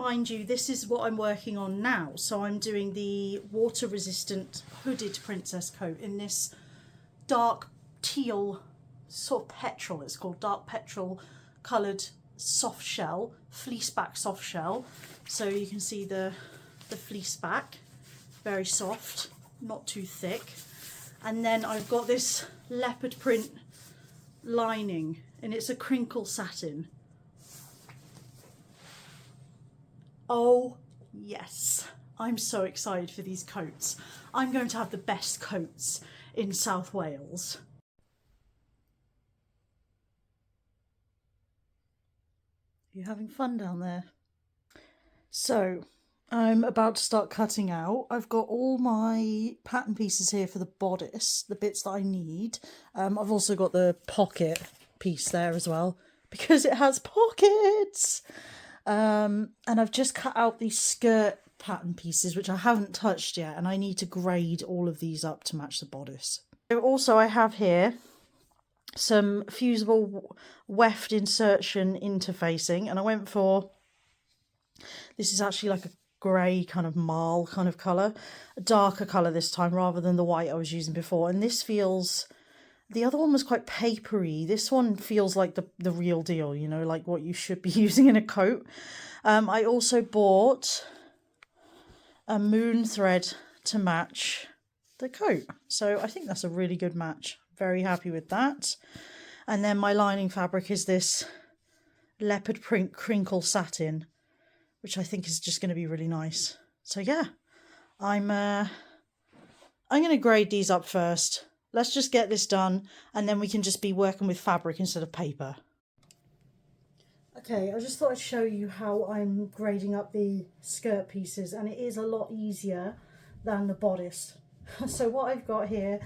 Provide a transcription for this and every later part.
remind you, this is what I'm working on now. So I'm doing the water resistant hooded princess coat in this dark teal, sort of petrol, it's called dark petrol coloured soft shell, fleece back soft shell. So you can see the fleece back, very soft, not too thick. And then I've got this leopard print lining, and it's a crinkle satin. Oh yes, I'm so excited for these coats. I'm going to have the best coats in South Wales. You having fun down there? So I'm about to start cutting out. I've got all my pattern pieces here for the bodice, the bits that I need. I've also got the pocket piece there as well, because it has pockets. And I've just cut out these skirt pattern pieces, which I haven't touched yet, and I need to grade all of these up to match the bodice. So also I have here some fusible weft insertion interfacing, and I went for, this is actually like a grey kind of marl kind of colour, a darker colour this time rather than the white I was using before. And this feels, the other one was quite papery. This one feels like the real deal, you know, like what you should be using in a coat. I also bought a moon thread to match the coat. So I think that's a really good match. Very happy with that. And then my lining fabric is this leopard print crinkle satin, which I think is just going to be really nice. So yeah, I'm going to grade these up first. Let's just get this done, and then we can just be working with fabric instead of paper. Okay, I just thought I'd show you how I'm grading up the skirt pieces, and it is a lot easier than the bodice. So what I've got here,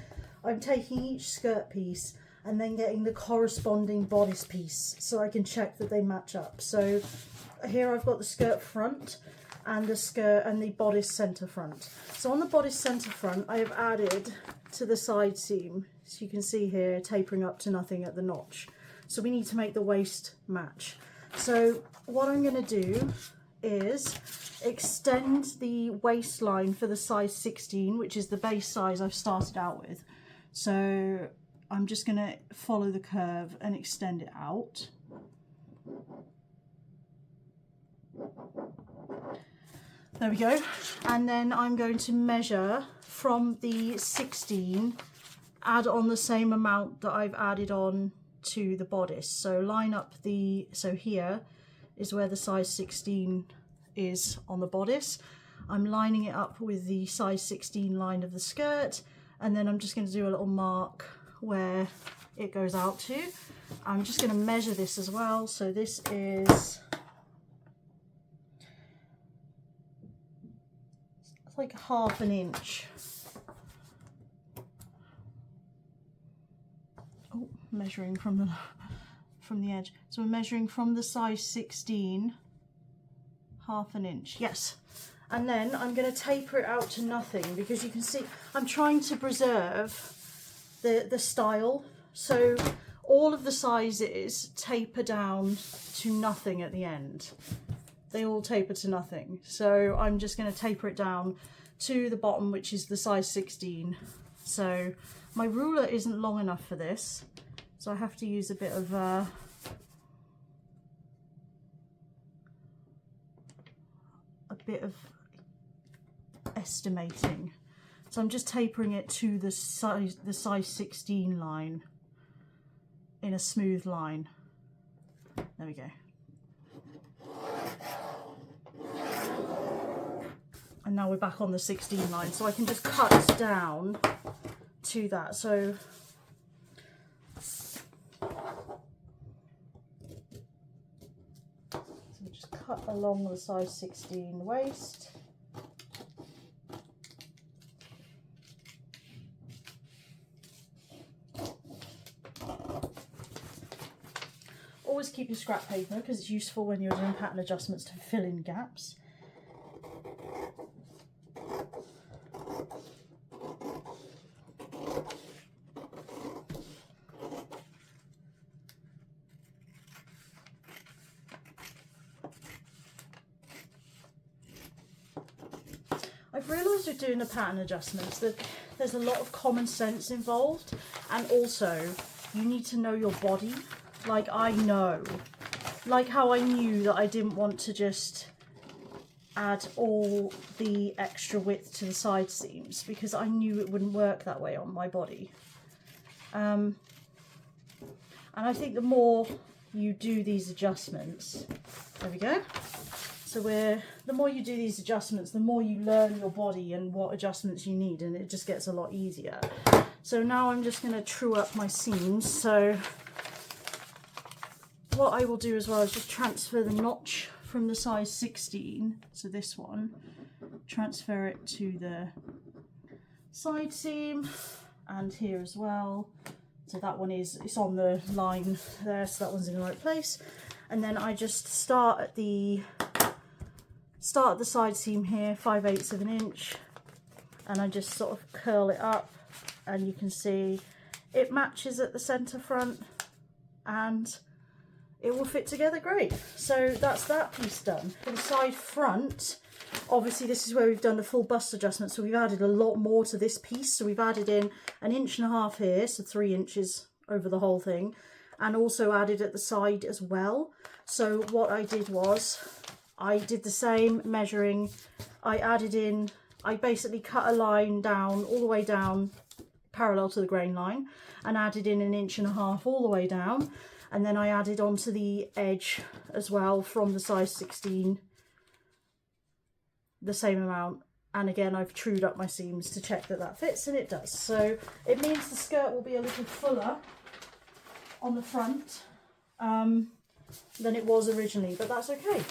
I'm taking each skirt piece and then getting the corresponding bodice piece so I can check that they match up. So here I've got the skirt front and the skirt and the bodice centre front. So on the bodice centre front, I have added to the side seam, as you can see here, tapering up to nothing at the notch. So we need to make the waist match. So what I'm going to do is extend the waistline for the size 16, which is the base size I've started out with. So I'm just going to follow the curve and extend it out. There we go. And then I'm going to measure from the 16, add on the same amount that I've added on to the bodice. So line up the, so here is where the size 16 is on the bodice. I'm lining it up with the size 16 line of the skirt, and then I'm just going to do a little mark where it goes out to. I'm just going to measure this as well. So this is, it's like 1/2 inch. Oh, measuring from the edge. So I'm measuring from the size 16, 1/2 inch. Yes. And then I'm going to taper it out to nothing, because you can see I'm trying to preserve the style. So all of the sizes taper down to nothing at the end. They all taper to nothing. So I'm just going to taper it down to the bottom, which is the size 16. So my ruler isn't long enough for this, so I have to use a bit of estimating. So I'm just tapering it to the size 16 line in a smooth line. There we go. And now we're back on the 16 line, so I can just cut down to that. So just cut along the size 16 waist. Always keep your scrap paper, because it's useful when you're doing pattern adjustments to fill in gaps. I've realised with doing the pattern adjustments that there's a lot of common sense involved, and also you need to know your body. Like I know, like how I knew that I didn't want to just add all the extra width to the side seams because I knew it wouldn't work that way on my body. And I think the more you do these adjustments, there we go. So the more you do these adjustments, the more you learn your body and what adjustments you need, and it just gets a lot easier. So now I'm just going to true up my seams. So what I will do as well is just transfer the notch from the size 16, so this one, transfer it to the side seam and here as well. So that one it's on the line there, so that one's in the right place. And then I just start at the side seam here, 5/8 of an inch, and I just sort of curl it up, and you can see it matches at the centre front and it will fit together great. So that's that piece done. For the side front, obviously this is where we've done the full bust adjustment, so we've added a lot more to this piece. So we've added in 1.5 inches here, so 3 inches over the whole thing, and also added at the side as well. So what I did was I did the same measuring. I basically cut a line down, all the way down parallel to the grain line, and added in 1.5 inches all the way down. And then I added onto the edge as well from the size 16, the same amount. And again, I've trued up my seams to check that that fits, and it does. So it means the skirt will be a little fuller on the front than it was originally, but that's okay.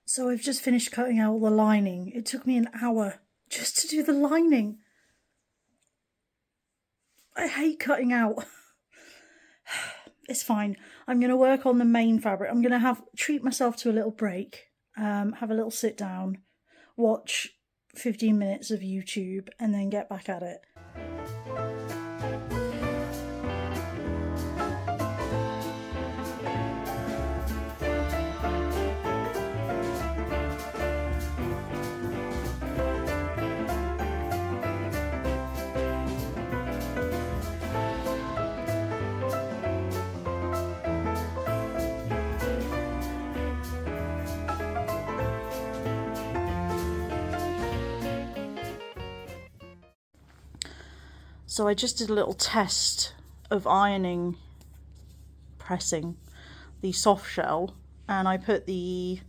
So I've just finished cutting out all the lining. It took me an hour just to do the lining. I hate cutting out. It's fine. I'm going to work on the main fabric. I'm going to treat myself to a little break, have a little sit down, watch 15 minutes of YouTube, and then get back at it. So I just did a little test of pressing the soft shell, and I put the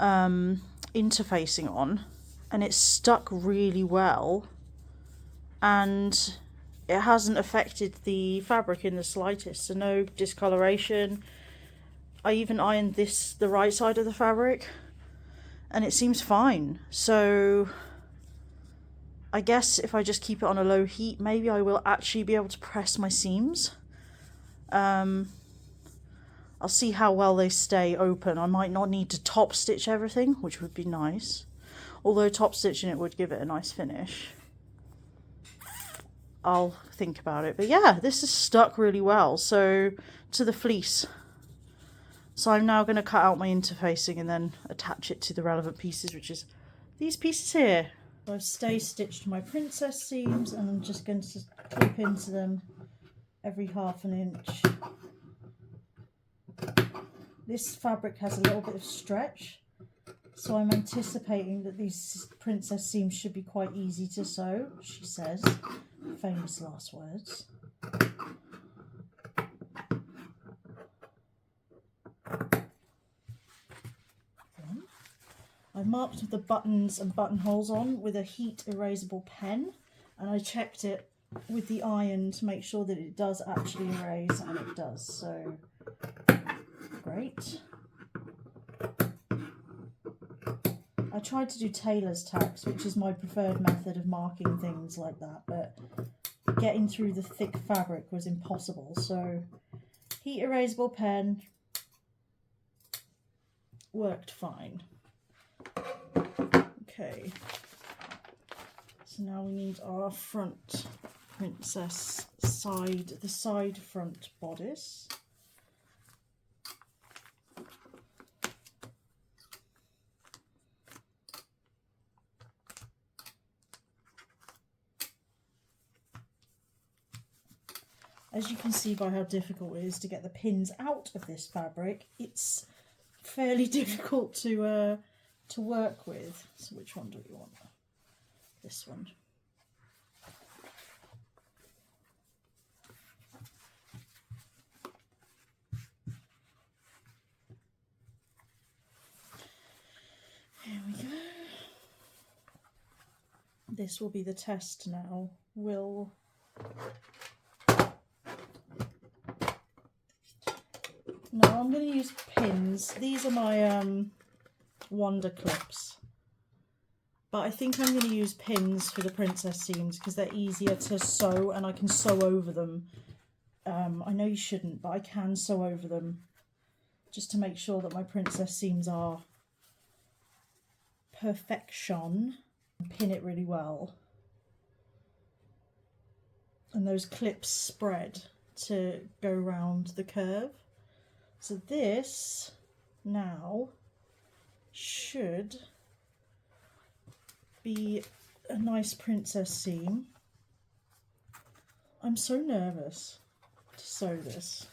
interfacing on, and it stuck really well, and it hasn't affected the fabric in the slightest, so no discoloration. I even ironed the right side of the fabric, and it seems fine. So I guess if I just keep it on a low heat, maybe I will actually be able to press my seams. I'll see how well they stay open. I might not need to top stitch everything, which would be nice. Although top stitching it would give it a nice finish. I'll think about it. But yeah, this is stuck really well. So to the fleece. So I'm now going to cut out my interfacing and then attach it to the relevant pieces, which is these pieces here. So I've stay stitched my princess seams, and I'm just going to clip into them every 1/2 inch. This fabric has a little bit of stretch, so I'm anticipating that these princess seams should be quite easy to sew, she says. Famous last words. I marked the buttons and buttonholes on with a heat erasable pen, and I checked it with the iron to make sure that it does actually erase, and it does, so great. I tried to do tailor's tacks, which is my preferred method of marking things like that, but getting through the thick fabric was impossible, so heat erasable pen worked fine. Okay, so now we need our front princess side, the side front bodice. As you can see by how difficult it is to get the pins out of this fabric, it's fairly difficult to work with. So which one do we want? This one. Here we go. This will be the test now. No, I'm going to use pins. These are my Wonder clips. But I think I'm going to use pins for the princess seams because they're easier to sew and I can sew over them. I know you shouldn't, but I can sew over them just to make sure that my princess seams are perfection. Pin it really well. And those clips spread to go round the curve. So this now should be a nice princess seam. I'm so nervous to sew this.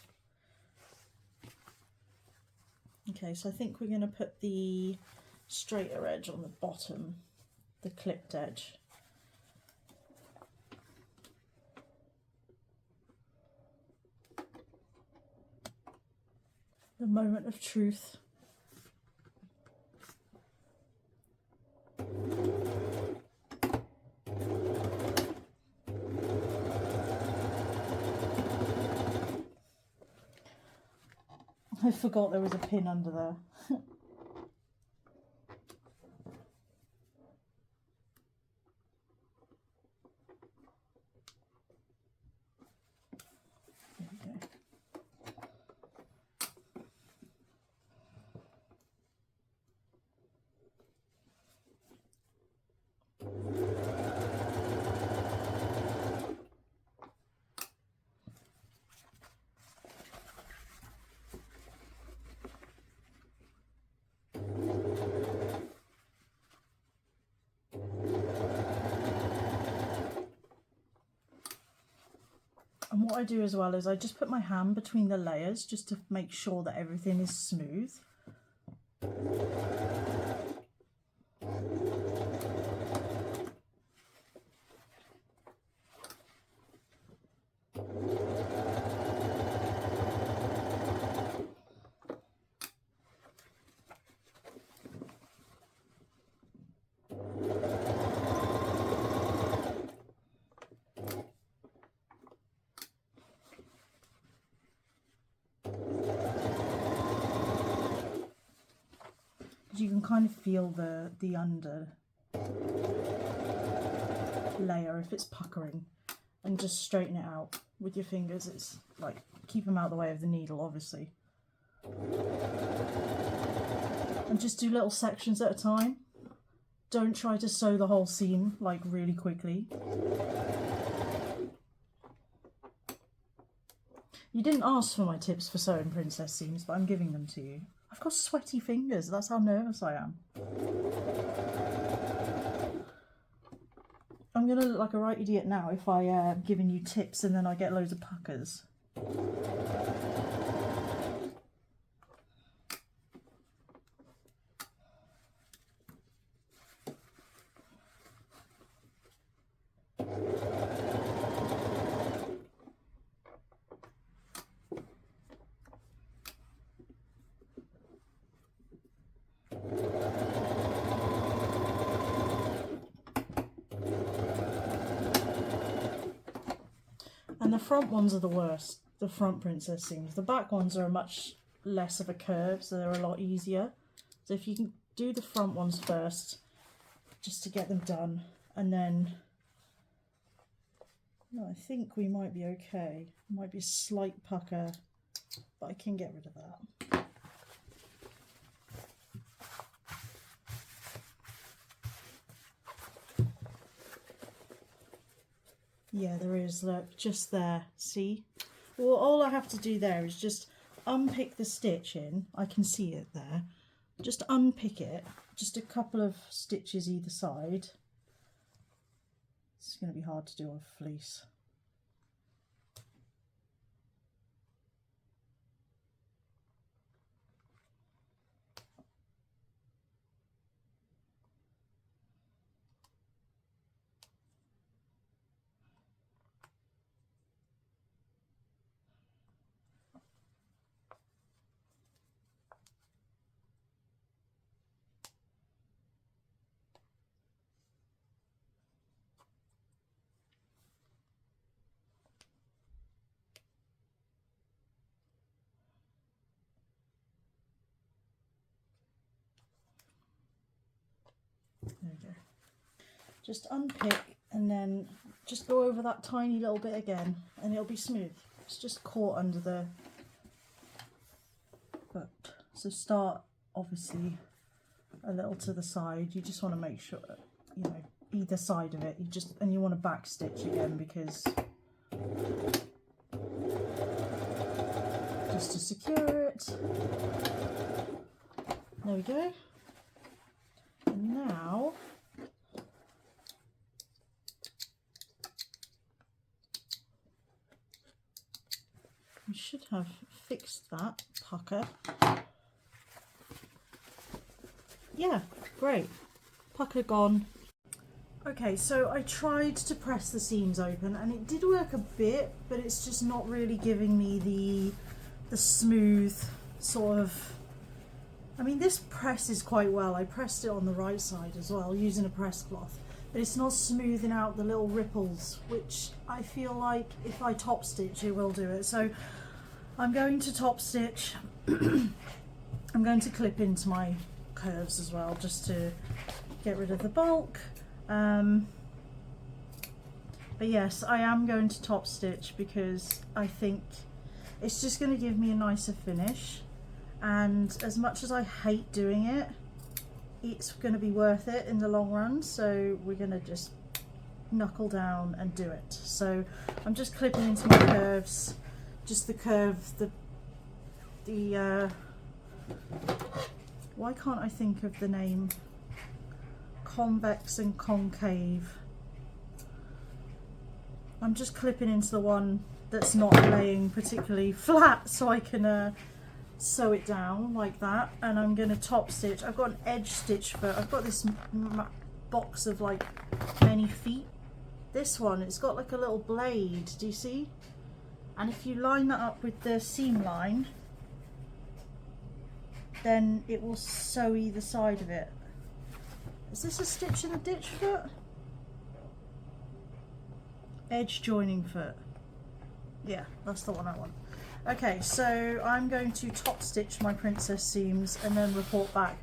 Okay, so I think we're going to put the straighter edge on the bottom, the clipped edge. The moment of truth. I forgot there was a pin under there. And what I do as well is I just put my hand between the layers just to make sure that everything is smooth. You can kind of feel the under layer if it's puckering, and just straighten it out with your fingers. It's like, keep them out of the way of the needle, obviously, and just do little sections at a time. Don't try to sew the whole seam like really quickly. You didn't ask for my tips for sewing princess seams, but I'm giving them to you. I've got sweaty fingers, that's how nervous I am. I'm going to look like a right idiot now if I'm giving you tips and then I get loads of puckers. And the front ones are the worst, the front princess seams. The back ones are much less of a curve, so they're a lot easier. So if you can do the front ones first, just to get them done, and then I think we might be okay. Might be a slight pucker, but I can get rid of that. Yeah, there is, look, just there, see? Well, all I have to do there is just unpick the stitch in. I can see it there. Just unpick it, just a couple of stitches either side. It's going to be hard to do on fleece. There we go. Just unpick and then just go over that tiny little bit again and it'll be smooth. It's just caught under the foot. So start obviously a little to the side. You just want to make sure, you know, either side of it. And you want to back stitch again because just to secure it. There we go. And now we should have fixed that pucker. Yeah, great. Pucker gone. Okay, so I tried to press the seams open and it did work a bit, but it's just not really giving me the smooth sort of, I mean, this presses quite well. I pressed it on the right side as well using a press cloth, but it's not smoothing out the little ripples, which I feel like if I top stitch it will do it. So I'm going to top stitch. I'm going to clip into my curves as well just to get rid of the bulk. But yes, I am going to top stitch because I think it's just going to give me a nicer finish. And as much as I hate doing it, it's going to be worth it in the long run, so we're going to just knuckle down and do it. So I'm just clipping into my curves, just the curve, why can't I think of the name, convex and concave. I'm just clipping into the one that's not laying particularly flat so I can sew it down like that, and I'm going to top stitch. I've got an edge stitch for, I've got this box of like many feet. This one, it's got like a little blade, do you see? And if you line that up with the seam line, then it will sew either side of it. Is this a stitch in the ditch foot? Edge joining foot. Yeah, that's the one I want. Okay, so I'm going to top stitch my princess seams and then report back.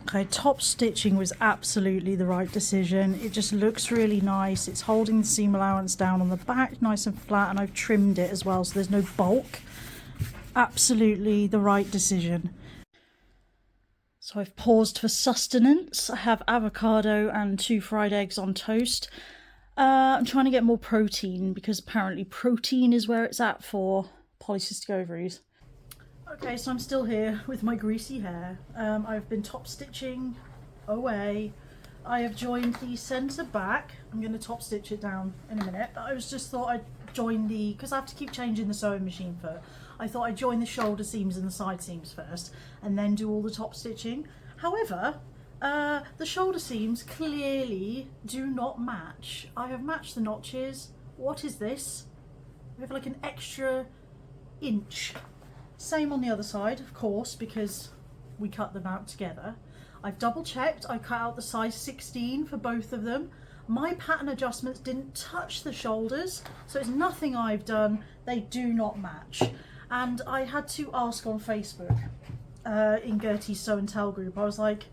Okay, top stitching was absolutely the right decision. It just looks really nice. It's holding the seam allowance down on the back nice and flat, and I've trimmed it as well so there's no bulk. Absolutely the right decision. So I've paused for sustenance. I have avocado and 2 fried eggs on toast. I'm trying to get more protein because apparently protein is where it's at for polycystic ovaries. Okay, so I'm still here with my greasy hair. I've been top stitching away. I have joined the centre back. I'm going to top stitch it down in a minute. But I just thought I'd join because I have to keep changing the sewing machine foot. I thought I'd join the shoulder seams and the side seams first and then do all the top stitching. However, the shoulder seams clearly do not match. I have matched the notches. What is this? We have like an extra inch. Same on the other side, of course, because we cut them out together. I've double checked. I cut out the size 16 for both of them. My pattern adjustments didn't touch the shoulders, so it's nothing I've done. They do not match. And I had to ask on Facebook, in Gertie's Sew and Tell group, I was like,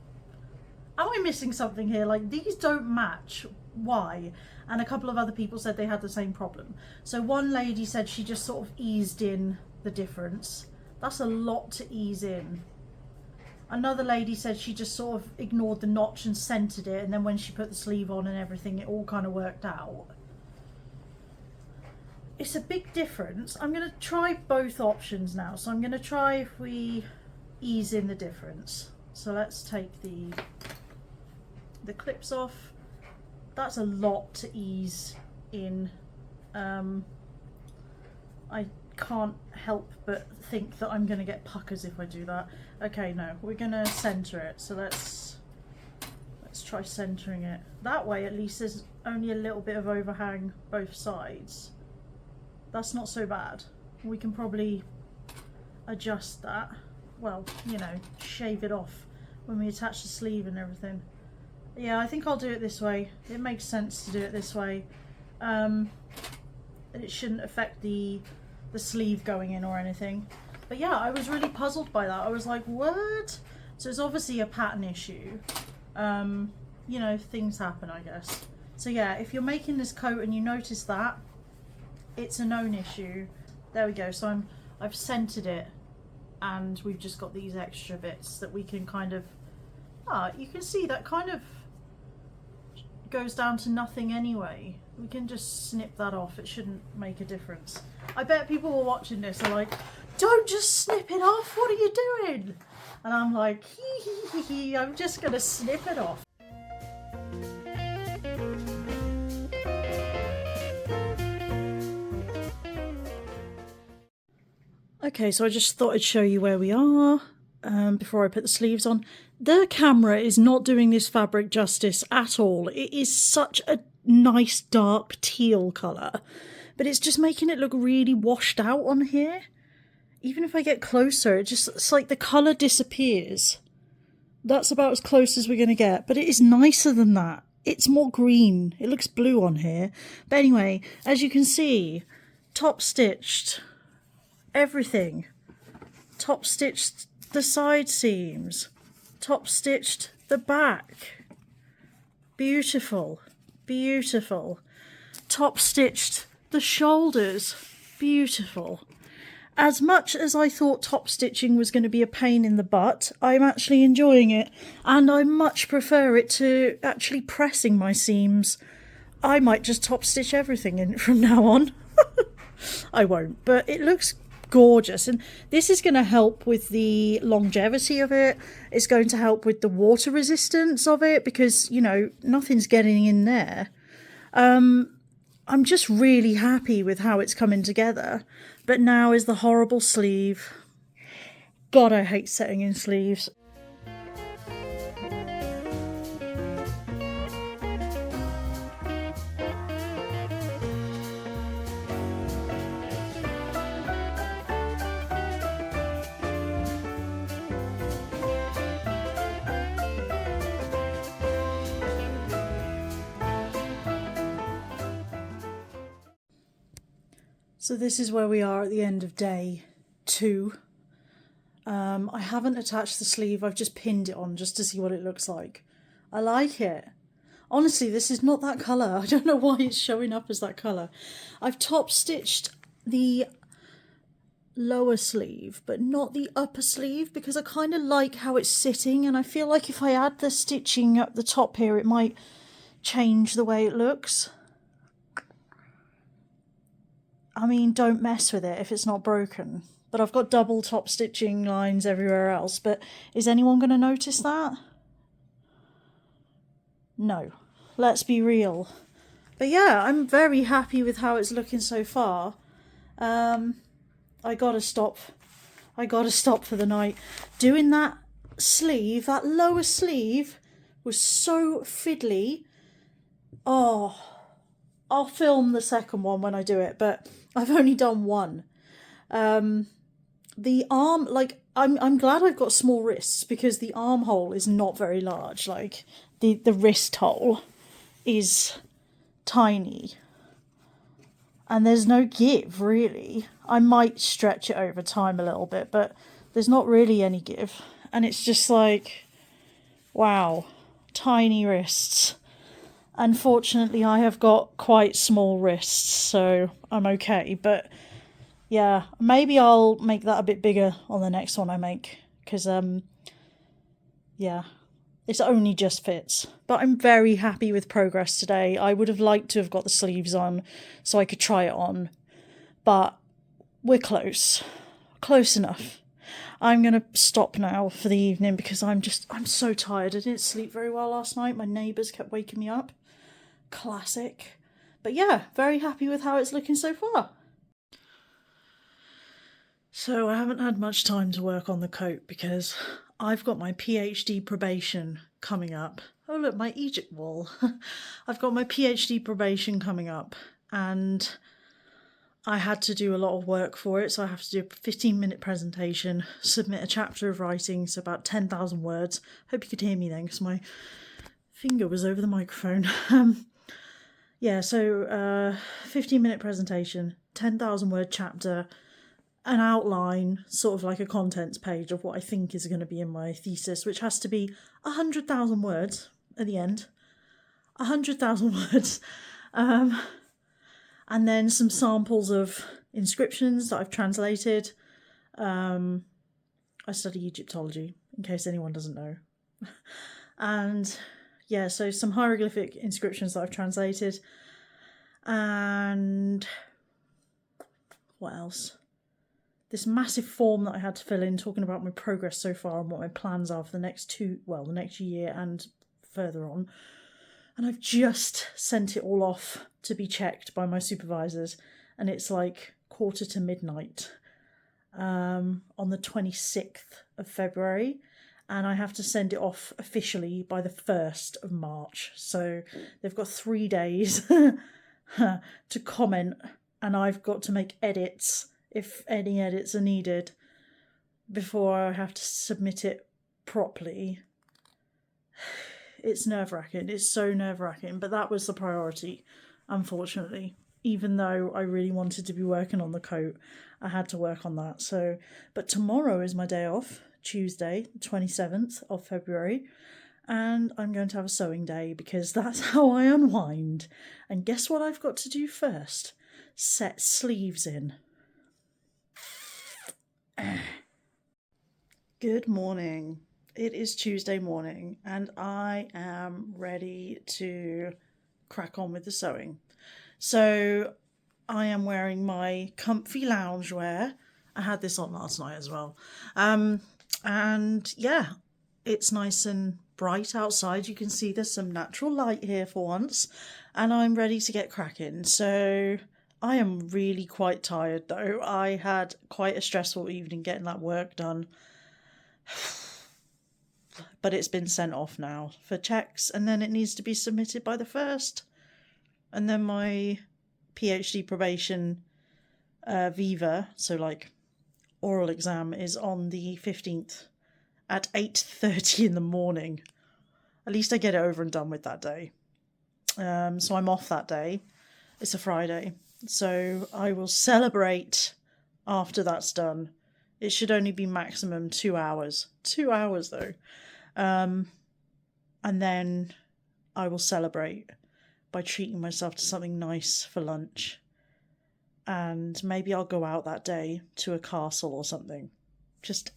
am I missing something here? Like, these don't match. Why? And a couple of other people said they had the same problem. So one lady said she just sort of eased in the difference. That's a lot to ease in. Another lady said she just sort of ignored the notch and centered it, and then when she put the sleeve on and everything, it all kind of worked out. It's a big difference. I'm going to try both options now. So I'm going to try if we ease in the difference. So let's take the clips off. That's a lot to ease in. I can't help but think that I'm going to get puckers if I do that. Okay, no, we're going to center it. So let's try centering it. That way at least there's only a little bit of overhang both sides. That's not so bad. We can probably adjust that. Well, you know, shave it off when we attach the sleeve and everything. Yeah, I think I'll do it this way. It makes sense to do it this way. It shouldn't affect the sleeve going in or anything. But yeah, I was really puzzled by that. I was like, what? So it's obviously a pattern issue. You know, things happen, I guess. So yeah, if you're making this coat and you notice that, it's a known issue. There we go. So I've centered it, and we've just got these extra bits that we can kind of, you can see that kind of goes down to nothing anyway. We can just snip that off. It shouldn't make a difference. I bet people who are watching this are like, don't just snip it off, what are you doing? And I'm like, hee, I'm just gonna snip it off. Okay, so I just thought I'd show you where we are before I put the sleeves on. The camera is not doing this fabric justice at all. It is such a nice dark teal colour, but it's just making it look really washed out on here. Even if I get closer, it's like the colour disappears. That's about as close as we're going to get, but it is nicer than that. It's more green. It looks blue on here. But anyway, as you can see, top stitched everything. Top stitched the side seams. Top stitched the back. Beautiful. Beautiful. Top stitched the shoulders. Beautiful. As much as I thought top stitching was going to be a pain in the butt, I'm actually enjoying it, and I much prefer it to actually pressing my seams. I might just top stitch everything in from now on. I won't, but it looks gorgeous, and this is going to help with the longevity of it. It's going to help with the water resistance of it, because, you know, nothing's getting in there. I'm just really happy with how it's coming together. But now is the horrible sleeve. God, I hate setting in sleeves. So this is where we are at the end of day 2. I haven't attached the sleeve, I've just pinned it on just to see what it looks like. I like it. Honestly, this is not that colour. I don't know why it's showing up as that colour. I've top stitched the lower sleeve, but not the upper sleeve, because I kind of like how it's sitting, and I feel like if I add the stitching up the top here, it might change the way it looks. I mean, don't mess with it if it's not broken. But I've got double top stitching lines everywhere else. But is anyone going to notice that? No. Let's be real. But yeah, I'm very happy with how it's looking so far. I gotta stop. I gotta stop for the night. Doing that sleeve, that lower sleeve, was so fiddly. Oh, I'll film the second one when I do it, but I've only done one. The arm, like, I'm glad I've got small wrists, because the armhole is not very large, like the wrist hole. is tiny. And there's no give, really. I might stretch it over time a little bit, but there's not really any give. And it's just like, wow, tiny wrists. Unfortunately, I have got quite small wrists, so I'm okay. But yeah, maybe I'll make that a bit bigger on the next one I make. Because, yeah, this only just fits. But I'm very happy with progress today. I would have liked to have got the sleeves on so I could try it on. But we're close. Close enough. I'm going to stop now for the evening because I'm so tired. I didn't sleep very well last night. My neighbours kept waking me up. Classic. But yeah, very happy with how it's looking so far. So I haven't had much time to work on the coat because I've got my PhD probation coming up. Oh look, my Egypt wall. I've got my PhD probation coming up and I had to do a lot of work for it. So I have to do a 15-minute presentation, submit a chapter of writing, so about 10,000 words. Hope you could hear me then because my finger was over the microphone. Yeah, so 15-minute presentation, 10,000 word chapter, an outline, sort of like a contents page of what I think is going to be in my thesis, which has to be 100,000 words at the end. 100,000 words. And then some samples of inscriptions that I've translated. I study Egyptology, in case anyone doesn't know. And yeah, so some hieroglyphic inscriptions that I've translated. And what else? This massive form that I had to fill in talking about my progress so far and what my plans are for the next year and further on. And I've just sent it all off to be checked by my supervisors. And it's like midnight on the 26th of February. And I have to send it off officially by the 1st of March. So they've got 3 days to comment. And I've got to make edits, if any edits are needed, before I have to submit it properly. It's nerve-wracking. It's so nerve-wracking. But that was the priority, unfortunately. Even though I really wanted to be working on the coat, I had to work on that. So, but tomorrow is my day off, Tuesday, the 27th of February. And I'm going to have a sewing day because that's how I unwind. And guess what I've got to do first? Set sleeves in. Good morning. It is Tuesday morning and I am ready to crack on with the sewing. So I am wearing my comfy loungewear. I had this on last night as well. And yeah, it's nice and bright outside. You can see there's some natural light here for once. And I'm ready to get cracking. So I am really quite tired though. I had quite a stressful evening getting that work done. But it's been sent off now for checks and then it needs to be submitted by the 1st. And then my PhD probation Viva, so like oral exam, is on the 15th at 8:30 in the morning. At least I get it over and done with that day. So I'm off that day. It's a Friday. So I will celebrate after that's done. It should only be maximum 2 hours. 2 hours though. And then I will celebrate by treating myself to something nice for lunch. And maybe I'll go out that day to a castle or something. Just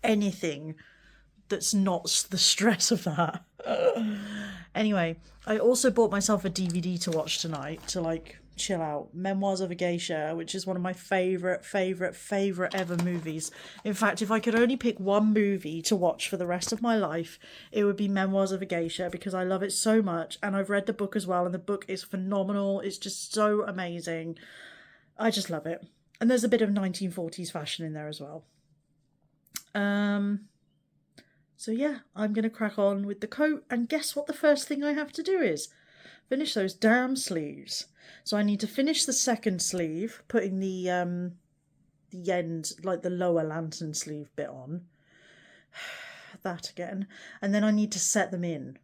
anything that's not the stress of that. Anyway, I also bought myself a DVD to watch tonight to like chill out. Memoirs of a Geisha, which is one of my favourite ever movies. In fact, if I could only pick one movie to watch for the rest of my life, it would be Memoirs of a Geisha because I love it so much and I've read the book as well and the book is phenomenal. It's just so amazing. I just love it. And there's a bit of 1940s fashion in there as well. So yeah, I'm going to crack on with the coat and guess what the first thing I have to do is? Finish those damn sleeves. So I need to finish the second sleeve, putting the end, like the lower lantern sleeve bit on. That again. And then I need to set them in.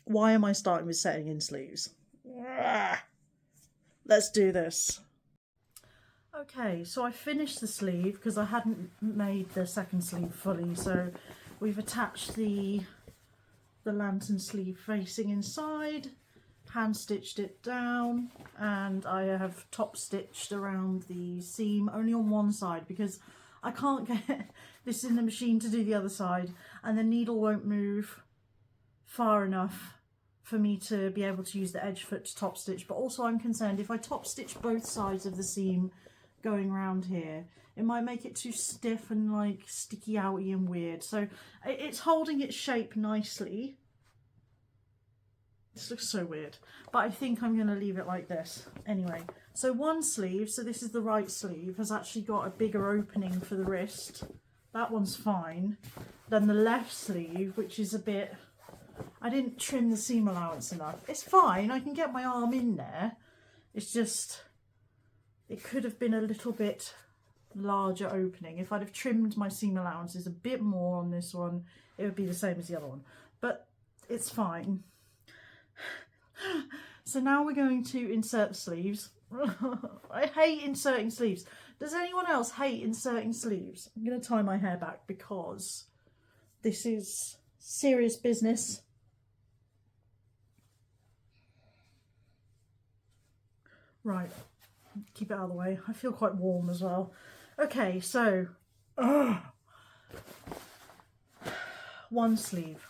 Why am I starting with setting in sleeves? Let's do this. Okay, so I finished the sleeve because I hadn't made the second sleeve fully, so we've attached the lantern sleeve facing inside, hand stitched it down, and I have top stitched around the seam only on one side because I can't get this in the machine to do the other side, and the needle won't move far enough for me to be able to use the edge foot to top stitch. But also I'm concerned if I top stitch both sides of the seam going around here, it might make it too stiff and like sticky outy and weird. So it's holding its shape nicely. This looks so weird, but I think I'm going to leave it like this. Anyway, so one sleeve, so this is the right sleeve, has actually got a bigger opening for the wrist. That one's fine. Then the left sleeve, which is a bit, I didn't trim the seam allowance enough. It's fine, I can get my arm in there. It's just, it could have been a little bit larger opening. If I'd have trimmed my seam allowances a bit more on this one, it would be the same as the other one. But it's fine. So now we're going to insert the sleeves. I hate inserting sleeves. Does anyone else hate inserting sleeves? I'm going to tie my hair back because this is serious business. Right, keep it out of the way. I feel quite warm as well. Okay, so one sleeve,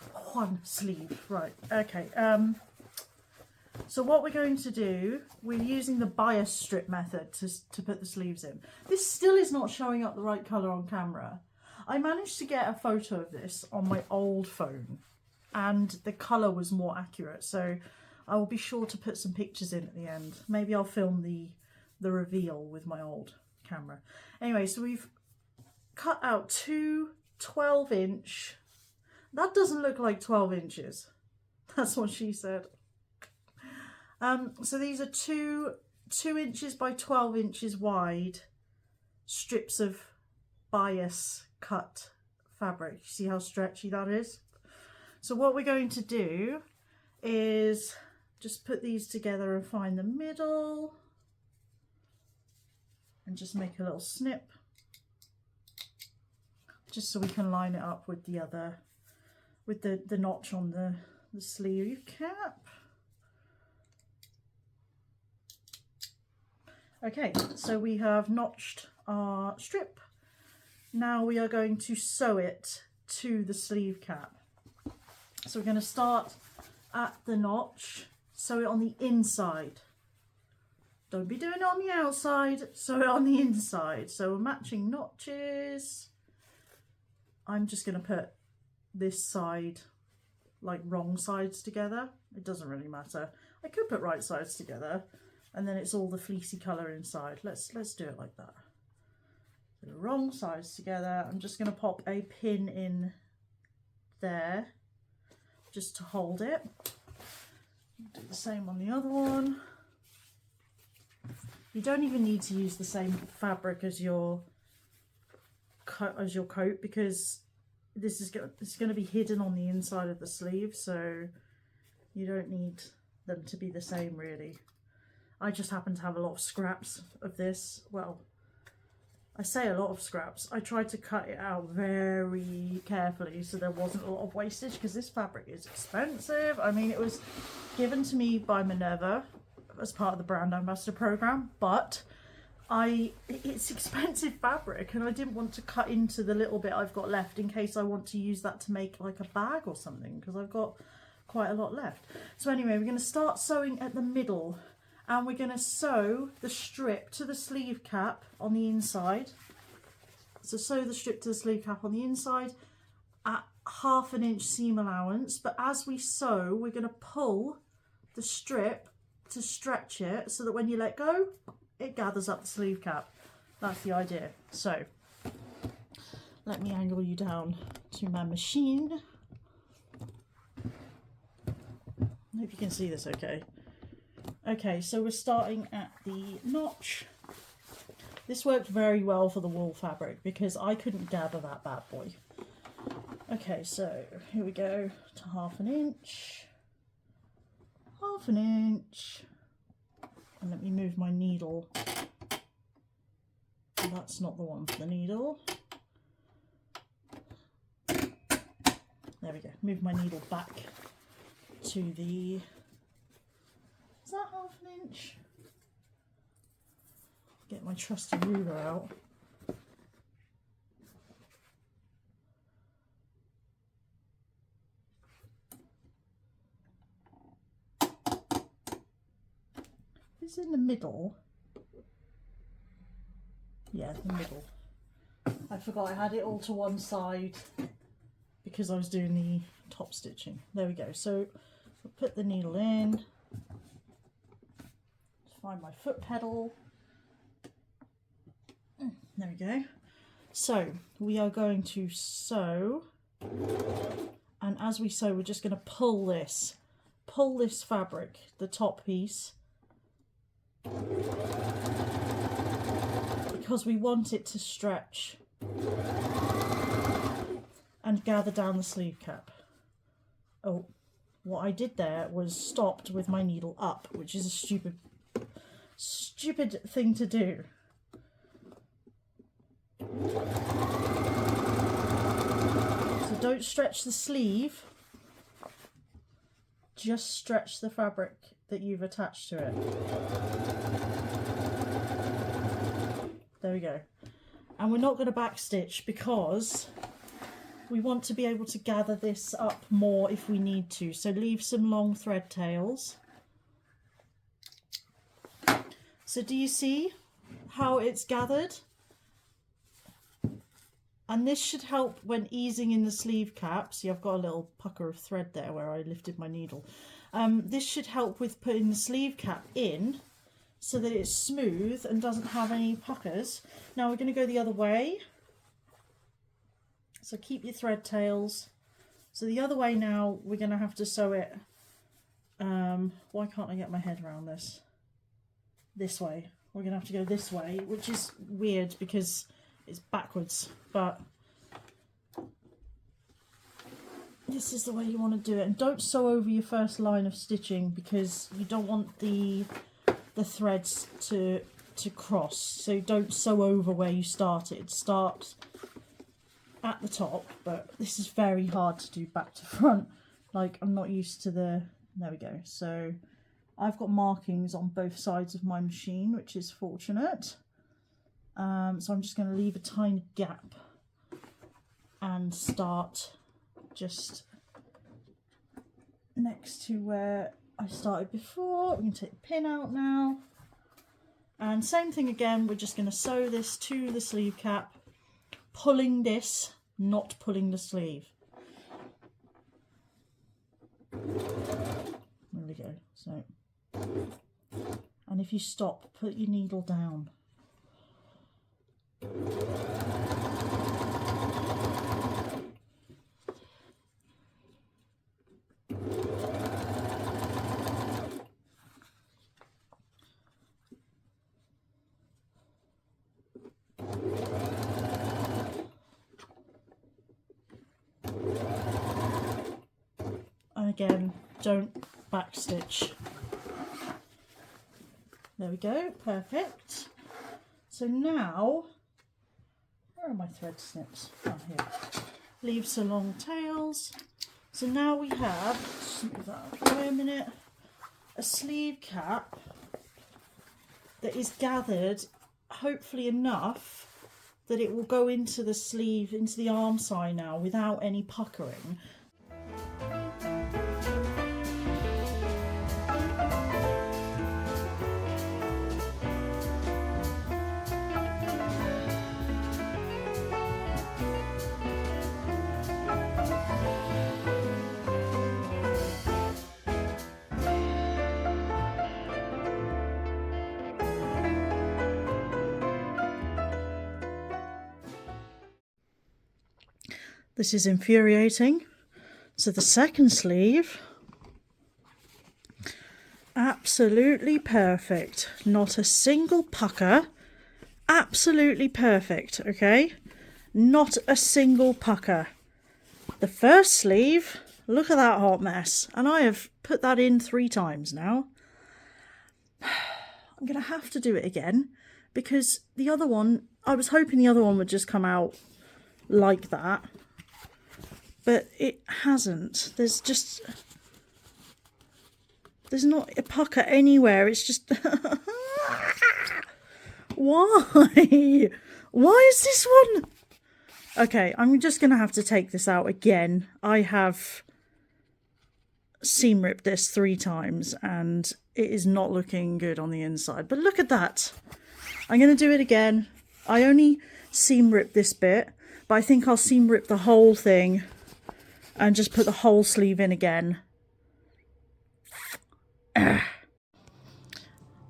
right, okay. So what we're going to do, we're using the bias strip method to put the sleeves in. This still is not showing up the right colour on camera. I managed to get a photo of this on my old phone and the colour was more accurate, so I will be sure to put some pictures in at the end. Maybe I'll film the reveal with my old camera. Anyway, so we've cut out two 12-inch. That doesn't look like 12 inches. That's what she said. So these are two 2 inches by 12 inches wide strips of bias cut fabric. You see how stretchy that is? So what we're going to do is just put these together and find the middle and just make a little snip just so we can line it up with the other, with the notch on the sleeve cap. Okay, so we have notched our strip. Now we are going to sew it to the sleeve cap. So we're going to start at the notch, sew it on the inside. Don't be doing it on the outside, sew it on the inside. So we're matching notches. I'm just going to put this side, like wrong sides together. It doesn't really matter. I could put right sides together and then it's all the fleecy colour inside. Let's do it like that. So the wrong sides together. I'm just going to pop a pin in there just to hold it. Do the same on the other one. You don't even need to use the same fabric as your coat because this is going to be hidden on the inside of the sleeve, so you don't need them to be the same really. I just happen to have a lot of scraps of this. Well, I say a lot of scraps. I tried to cut it out very carefully so there wasn't a lot of wastage because this fabric is expensive. I mean, it was given to me by Minerva as part of the brand ambassador program, but it's expensive fabric and I didn't want to cut into the little bit I've got left in case I want to use that to make like a bag or something because I've got quite a lot left. So anyway, we're going to start sewing at the middle. And we're going to sew the strip to the sleeve cap on the inside. So sew the strip to the sleeve cap on the inside at 1/2 inch seam allowance. But as we sew, we're going to pull the strip to stretch it so that when you let go, it gathers up the sleeve cap. That's the idea. So let me angle you down to my machine. I hope you can see this okay. Okay, so we're starting at the notch. This worked very well for the wool fabric because I couldn't gather that bad boy. Okay, so here we go to 1/2 inch. 1/2 inch. And let me move my needle. That's not the one for the needle. There we go. Move my needle back to the... Is that 1/2 inch? Get my trusty ruler out. It's in the middle. Yeah, the middle. I forgot I had it all to one side because I was doing the top stitching. There we go. So I'll put the needle in, find my foot pedal. There we go. So we are going to sew, and as we sew we're just going to pull this fabric, the top piece, because we want it to stretch and gather down the sleeve cap. Oh, what I did there was stopped with my needle up, which is a stupid thing to do. So don't stretch the sleeve, just stretch the fabric that you've attached to it. There we go. And we're not going to backstitch because we want to be able to gather this up more if we need to. So leave some long thread tails. So do you see how it's gathered? And this should help when easing in the sleeve cap. See, I've got a little pucker of thread there where I lifted my needle. This should help with putting the sleeve cap in so that it's smooth and doesn't have any puckers. Now we're going to go the other way. So keep your thread tails. So the other way now, we're going to have to sew it. Why can't I get my head around this? This way. We're going to have to go this way, which is weird because it's backwards, but this is the way you want to do it. And don't sew over your first line of stitching because you don't want the threads to cross. So don't sew over where you started. Start at the top, but this is very hard to do back to front. Like, I'm not used to the... There we go. So I've got markings on both sides of my machine, which is fortunate. So I'm just going to leave a tiny gap and start just next to where I started before. I'm going to take the pin out now. And same thing again, we're just going to sew this to the sleeve cap, pulling this, not pulling the sleeve. There we go. So, and if you stop, put your needle down. And again, don't backstitch. There we go, perfect. So now, where are my thread snips? Oh, here. Leave some long tails. So now we have, smooth that out for a minute, a sleeve cap that is gathered, hopefully enough that it will go into the sleeve, into the arm side now without any puckering. This is infuriating. So the second sleeve, absolutely perfect. Not a single pucker. Absolutely perfect, okay? Not a single pucker. The first sleeve, Look at that hot mess. And I have put that in 3 times now. I'm going to have to do it again because the other one, I was hoping the other one would just come out like that. But it hasn't. There's not a pucker anywhere. It's just... Why? Why is this one? Okay, I'm just going to have to take this out again. I have seam ripped this 3 times and it is not looking good on the inside. But look at that. I'm going to do it again. I only seam ripped this bit, but I think I'll seam rip the whole thing and just put the whole sleeve in again.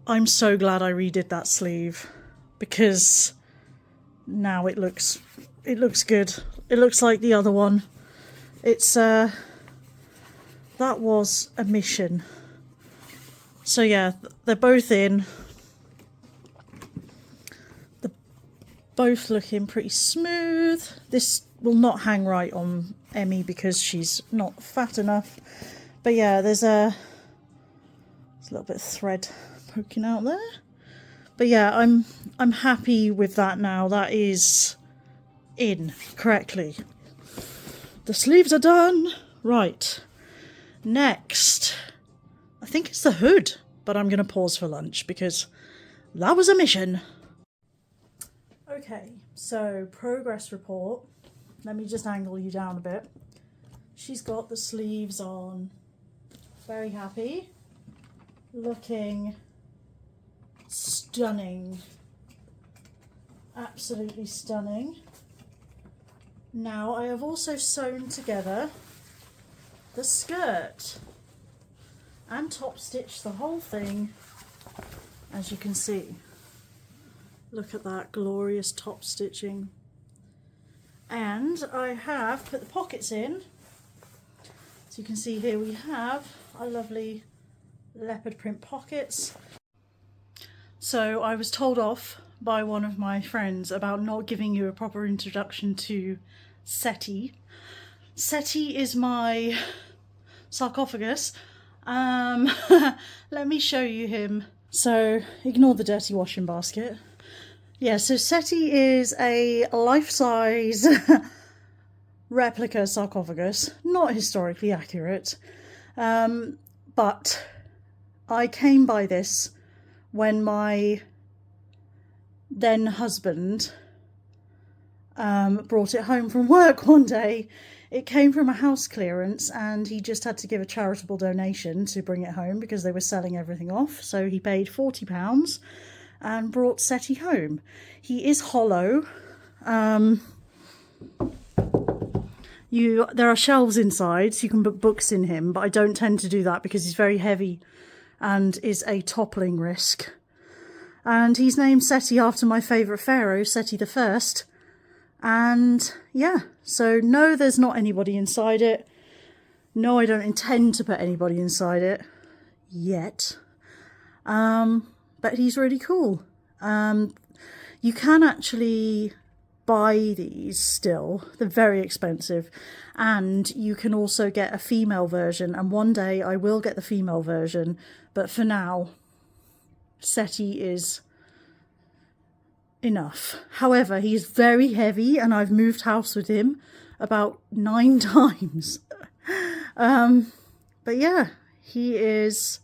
I'm so glad I redid that sleeve because now it looks good. It looks like the other one. It's that was a mission. So yeah, they're both in. They're both looking pretty smooth. This will not hang right on Emmy because she's not fat enough. But yeah, there's a little bit of thread poking out there. But yeah, I'm happy with that now. That is in correctly. The sleeves are done. Right. Next, I think it's the hood, but I'm going to pause for lunch because that was a mission. Okay, so progress report. Let me just angle you down a bit. She's got the sleeves on. Very happy. Looking stunning. Absolutely stunning. Now I have also sewn together the skirt and top stitched the whole thing, as you can see. Look at that glorious top stitching. And I have put the pockets in. So you can see here we have our lovely leopard print pockets. So I was told off by one of my friends about not giving you a proper introduction to Seti. Seti is my sarcophagus. Let me show you him. So ignore the dirty washing basket. Yeah, so Seti is a life-size replica sarcophagus. Not historically accurate. But I came by this when my then husband brought it home from work one day. It came from a house clearance and he just had to give a charitable donation to bring it home because they were selling everything off. So he paid £40 and brought Seti home. He is hollow. There are shelves inside so you can put books in him, but I don't tend to do that because he's very heavy and is a toppling risk. And he's named Seti after my favourite pharaoh, Seti I. And yeah, so no, there's not anybody inside it. No, I don't intend to put anybody inside it yet. But he's really cool. You can actually buy these still. They're very expensive. And you can also get a female version. And one day I will get the female version. But for now, Seti is enough. However, he's very heavy and I've moved house with him about 9 times. But yeah, he is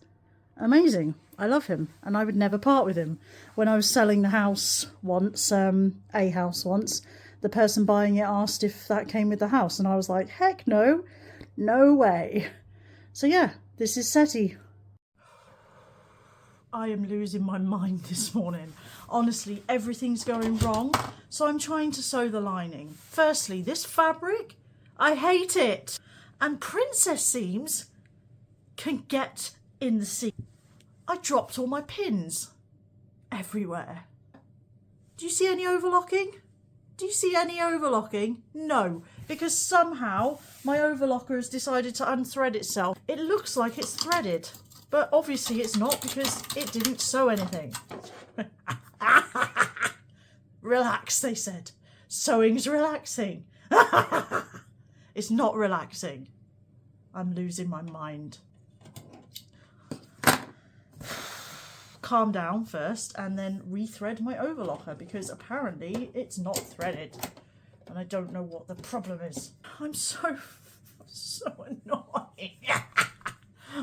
amazing. I love him and I would never part with him. When I was selling the house once, a house once, the person buying it asked if that came with the house and I was like, heck no, no way. So yeah, this is Seti. I am losing my mind this morning. Honestly, everything's going wrong. So I'm trying to sew the lining. Firstly, this fabric, I hate it. And princess seams can get in the seam. I dropped all my pins everywhere. Do you see any overlocking? Do you see any overlocking? No, because somehow my overlocker has decided to unthread itself. It looks like it's threaded. But obviously it's not because it didn't sew anything. Relax, they said. Sewing's relaxing. It's not relaxing. I'm losing my mind. Calm down first and then rethread my overlocker because apparently it's not threaded and I don't know what the problem is. I'm so annoying.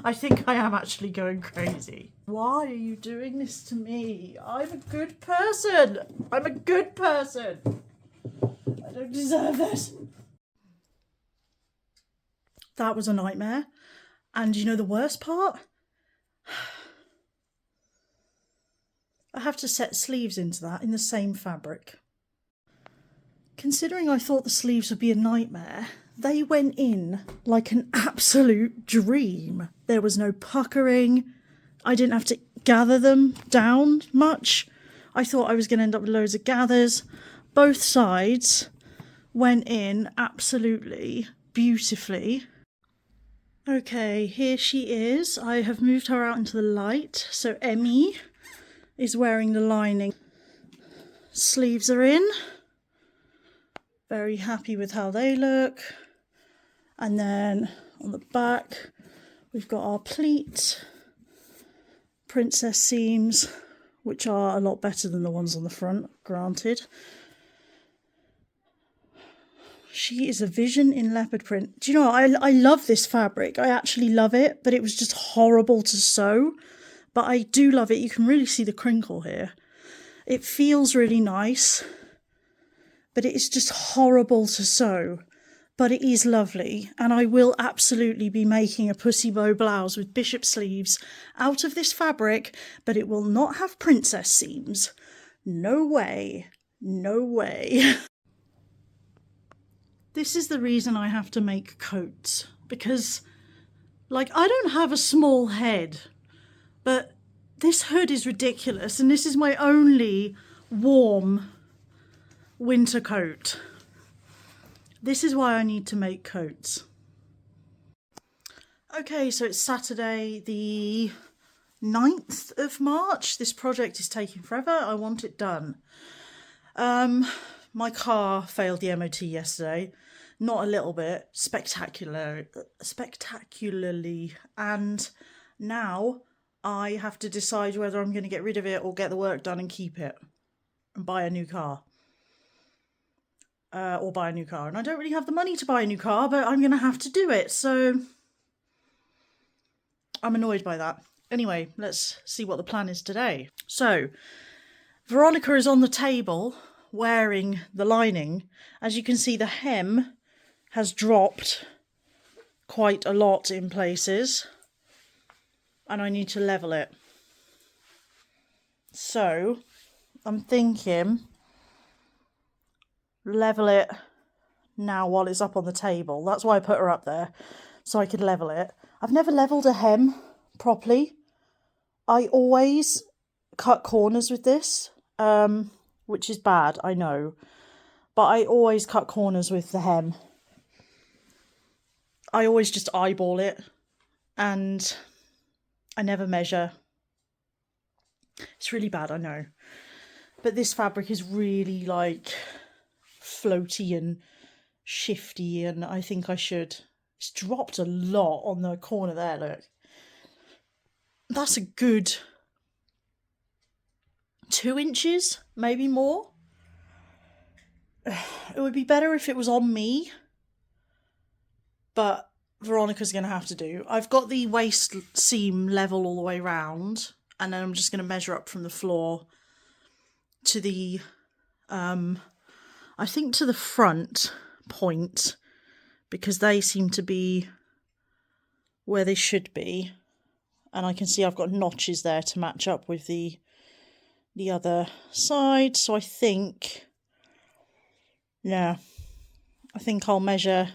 I think I am actually going crazy. Why are you doing this to me? I'm a good person. I'm a good person. I don't deserve this. That was a nightmare. And you know the worst part? I have to set sleeves into that in the same fabric. Considering I thought the sleeves would be a nightmare, they went in like an absolute dream. There was no puckering. I didn't have to gather them down much. I thought I was going to end up with loads of gathers. Both sides went in absolutely beautifully. Okay, here she is. I have moved her out into the light. So Emmy is wearing the lining. Sleeves are in. Very happy with how they look. And then on the back, we've got our pleat princess seams, which are a lot better than the ones on the front, granted. She is a vision in leopard print. Do you know what? I love this fabric. I actually love it, but it was just horrible to sew. But I do love it. You can really see the crinkle here. It feels really nice, but it is just horrible to sew. But it is lovely, and I will absolutely be making a pussy bow blouse with bishop sleeves out of this fabric, but it will not have princess seams. No way. No way. This is the reason I have to make coats, because, like, I don't have a small head, but this hood is ridiculous, and this is my only warm winter coat. This is why I need to make coats. Okay, so it's Saturday the 9th of March. This project is taking forever. I want it done. My car failed the MOT yesterday. Not a little bit, spectacularly. And now I have to decide whether I'm going to get rid of it or get the work done and keep it and buy a new car. And I don't really have the money to buy a new car, but I'm going to have to do it, so I'm annoyed by that. Anyway, let's see what the plan is today. So, Veronica is on the table wearing the lining. As you can see, the hem has dropped quite a lot in places, and I need to level it. So, I'm thinking level it now while it's up on the table. That's why I put her up there, so I could level it. I've never leveled a hem properly. I always cut corners with this, which is bad, I know, but I always cut corners with the hem. I always just eyeball it, and I never measure. It's really bad, I know, but this fabric is really like floaty and shifty, and I think I should. It's dropped a lot on the corner there, look. That's a good 2 inches, maybe more. It would be better if it was on me, but Veronica's going to have to do. I've got the waist seam level all the way round, and then I'm just going to measure up from the floor to the, I think to the front point, because they seem to be where they should be. And I can see I've got notches there to match up with the other side. So I think, yeah, I think I'll measure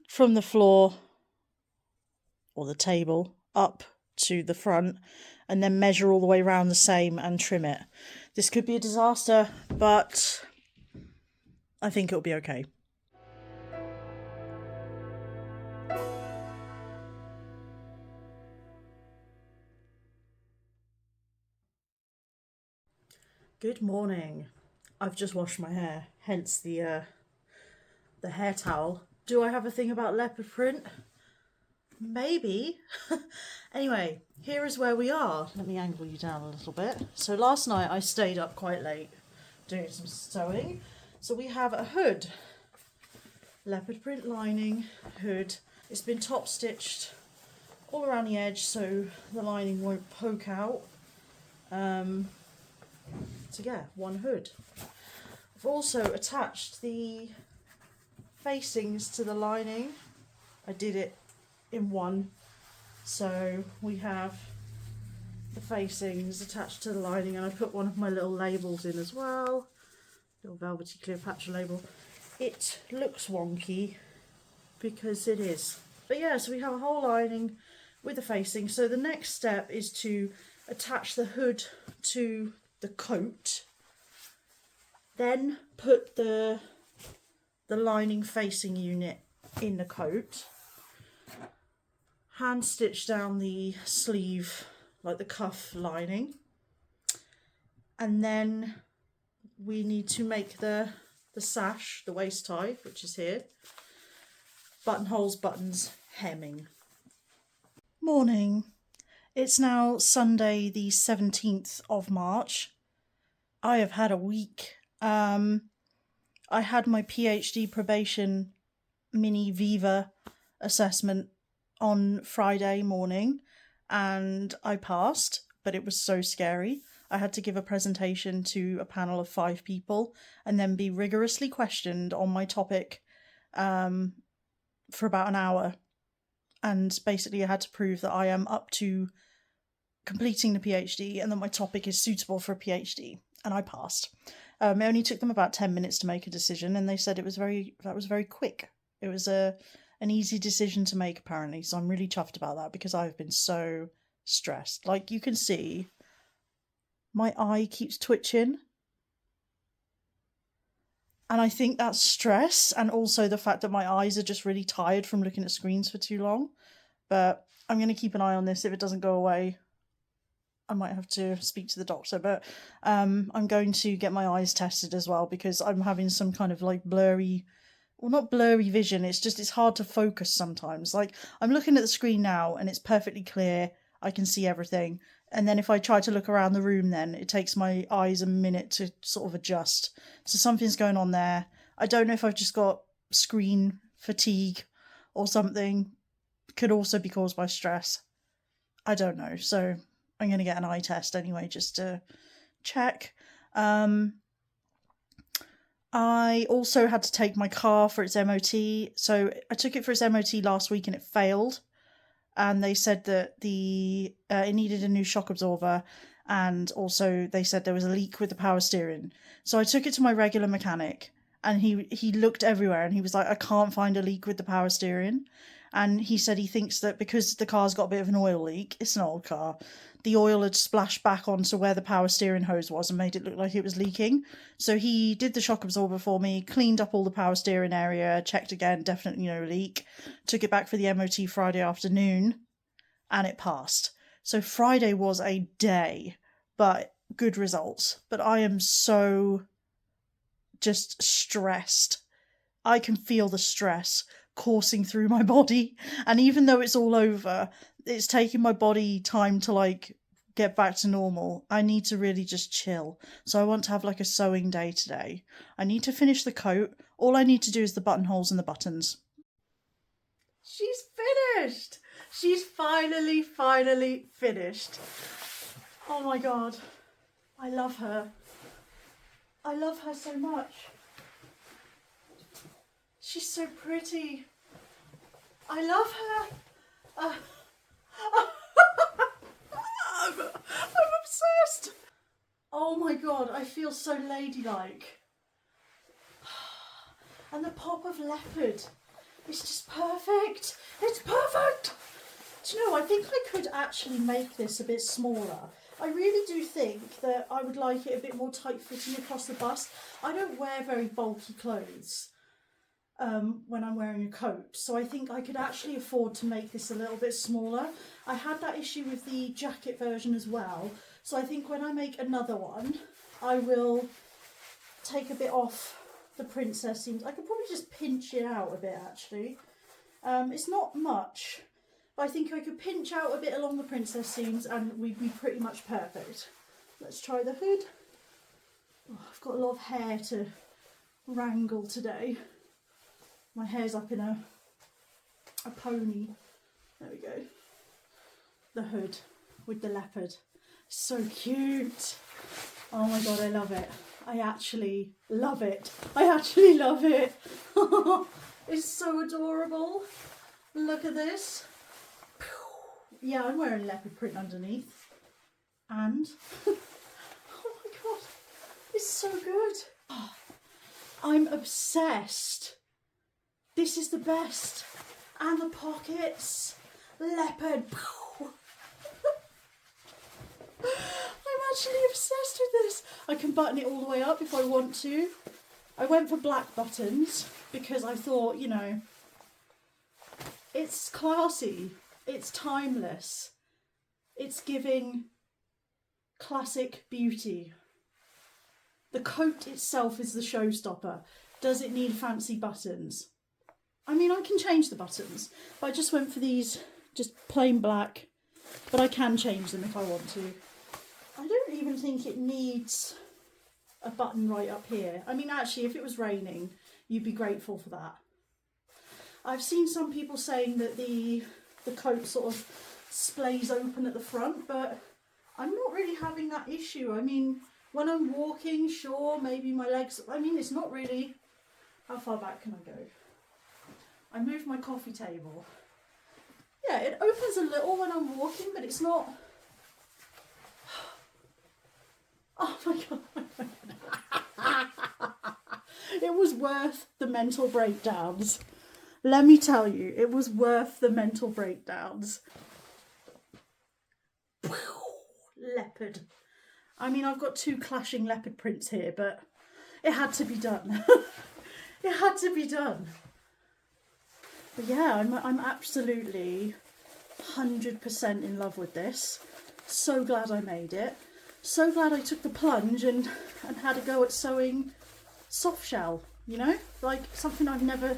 from the floor or the table up to the front, and then measure all the way around the same and trim it. This could be a disaster, but I think it'll be okay. Good morning. I've just washed my hair, hence the hair towel Do I have a thing about leopard print? Maybe. Anyway, here is where we are. Let me angle you down a little bit. So last night I stayed up quite late doing some sewing. So we have a hood, leopard print lining hood. It's been top stitched all around the edge so the lining won't poke out. So yeah, one hood. I've also attached the facings to the lining. I did it in one, so we have the facings attached to the lining, and I put one of my little labels in as well, little velvety Cleopatra label. It looks wonky because it is, but yeah, so we have a whole lining with the facing. So the next step is to attach the hood to the coat, then put the lining facing unit in the coat, hand stitch down the sleeve, like the cuff lining, and then we need to make the sash, the waist tie, which is here, buttonholes, buttons, hemming. Morning. It's now Sunday the 17th of March. I have had a week. I had my PhD probation mini Viva assessment on Friday morning and I passed, but it was so scary. I had to give a presentation to a panel of 5 people and then be rigorously questioned on my topic for about an hour. And basically I had to prove that I am up to completing the PhD and that my topic is suitable for a PhD, and I passed. It only took them about 10 minutes to make a decision, and they said that was very quick. It was an easy decision to make, apparently, so I'm really chuffed about that because I've been so stressed. Like, you can see, my eye keeps twitching, and I think that's stress, and also the fact that my eyes are just really tired from looking at screens for too long. But I'm going to keep an eye on this. If it doesn't go away, I might have to speak to the doctor, but I'm going to get my eyes tested as well because I'm having some kind of like blurry, well, not blurry vision, it's hard to focus sometimes. Like, I'm looking at the screen now and it's perfectly clear, I can see everything, and then if I try to look around the room, then it takes my eyes a minute to sort of adjust. So something's going on there. I don't know if I've just got screen fatigue or something. Could also be caused by stress. I don't know, so I'm going to get an eye test anyway, just to check. I also had to take my car for its MOT. So I took it for its MOT last week and it failed. And they said that it needed a new shock absorber. And also they said there was a leak with the power steering. So I took it to my regular mechanic and he looked everywhere and he was like, I can't find a leak with the power steering. And he said he thinks that because the car's got a bit of an oil leak, it's an old car, the oil had splashed back onto where the power steering hose was and made it look like it was leaking. So he did the shock absorber for me, cleaned up all the power steering area, checked again, definitely no leak, took it back for the MOT Friday afternoon, and it passed. So Friday was a day, but good results. But I am so just stressed. I can feel the stress coursing through my body, and even though it's all over, it's taking my body time to like get back to normal. I need to really just chill. So I want to have like a sewing day today. I need to finish the coat. All I need to do is the buttonholes and the buttons. She's finished. She's finally finished. Oh my god. I love her. I love her so much. She's so pretty. I love her. I'm obsessed. Oh my god, I feel so ladylike. And the pop of leopard is just perfect. It's perfect. Do you know, I think I could actually make this a bit smaller. I really do think that I would like it a bit more tight-fitting across the bust. I don't wear very bulky clothes when I'm wearing a coat, so I think I could actually afford to make this a little bit smaller. I had that issue with the jacket version as well, so I think when I make another one, I will take a bit off the princess seams. I could probably just pinch it out a bit actually. It's not much, but I think I could pinch out a bit along the princess seams and we'd be pretty much perfect. Let's try the hood. Oh, I've got a lot of hair to wrangle today. My hair's up in a pony. There we go. The hood with the leopard. So cute. Oh my god, I love it. I actually love it. I actually love it. It's so adorable. Look at this. Yeah, I'm wearing leopard print underneath. And, oh my god, it's so good. Oh, I'm obsessed. This is the best. And the pockets. Leopard. I'm actually obsessed with this. I can button it all the way up if I want to. I went for black buttons because I thought, you know, it's classy, it's timeless, it's giving classic beauty. The coat itself is the showstopper. Does it need fancy buttons? I mean, I can change the buttons, but I just went for these just plain black, but I can change them if I want to. I don't even think it needs a button right up here. I mean, actually, if it was raining, you'd be grateful for that. I've seen some people saying that the coat sort of splays open at the front, but I'm not really having that issue. I mean, when I'm walking, sure, maybe my legs, I mean, it's not really, how far back can I go? I moved my coffee table. Yeah, it opens a little when I'm walking, but it's not. Oh my god. It was worth the mental breakdowns. Let me tell you, it was worth the mental breakdowns. Leopard. I mean, I've got two clashing leopard prints here, but it had to be done. It had to be done. But yeah, I'm absolutely 100% in love with this. So glad I made it. So glad I took the plunge and had a go at sewing soft shell, you know, like something I've never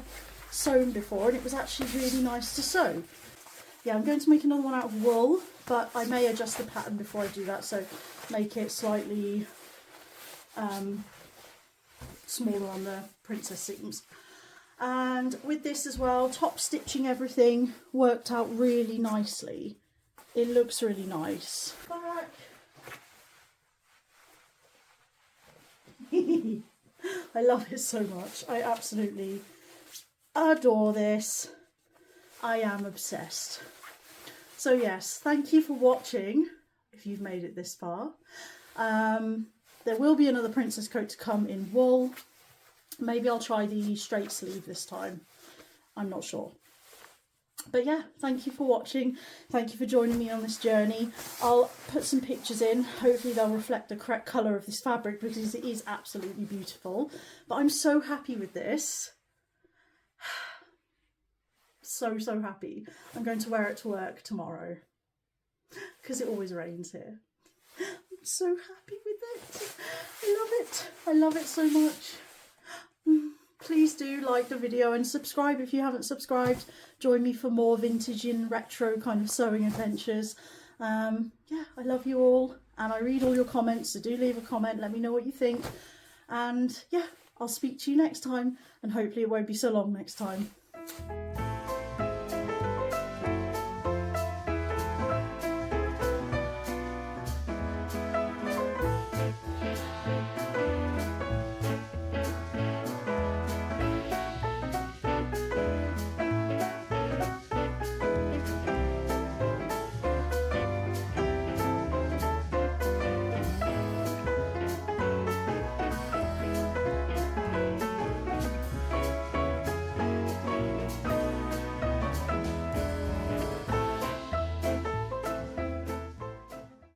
sewn before, and it was actually really nice to sew. Yeah, I'm going to make another one out of wool, but I may adjust the pattern before I do that, so make it slightly smaller on the princess seams. And with this as well, top stitching everything worked out really nicely. It looks really nice. Back. I love it so much. I absolutely adore this. I am obsessed. So yes, thank you for watching if you've made it this far. There will be another princess coat to come in wool. Maybe I'll try the straight sleeve this time. I'm not sure. But yeah, thank you for watching. Thank you for joining me on this journey. I'll put some pictures in. Hopefully they'll reflect the correct colour of this fabric because it is absolutely beautiful. But I'm so happy with this. So happy. I'm going to wear it to work tomorrow because it always rains here. I'm so happy with it. I love it. I love it so much. Please do like the video and subscribe if you haven't subscribed. Join me for more vintage and retro kind of sewing adventures. Yeah, I love you all and I read all your comments, so do leave a comment, let me know what you think. And yeah, I'll speak to you next time, and hopefully it won't be so long next time.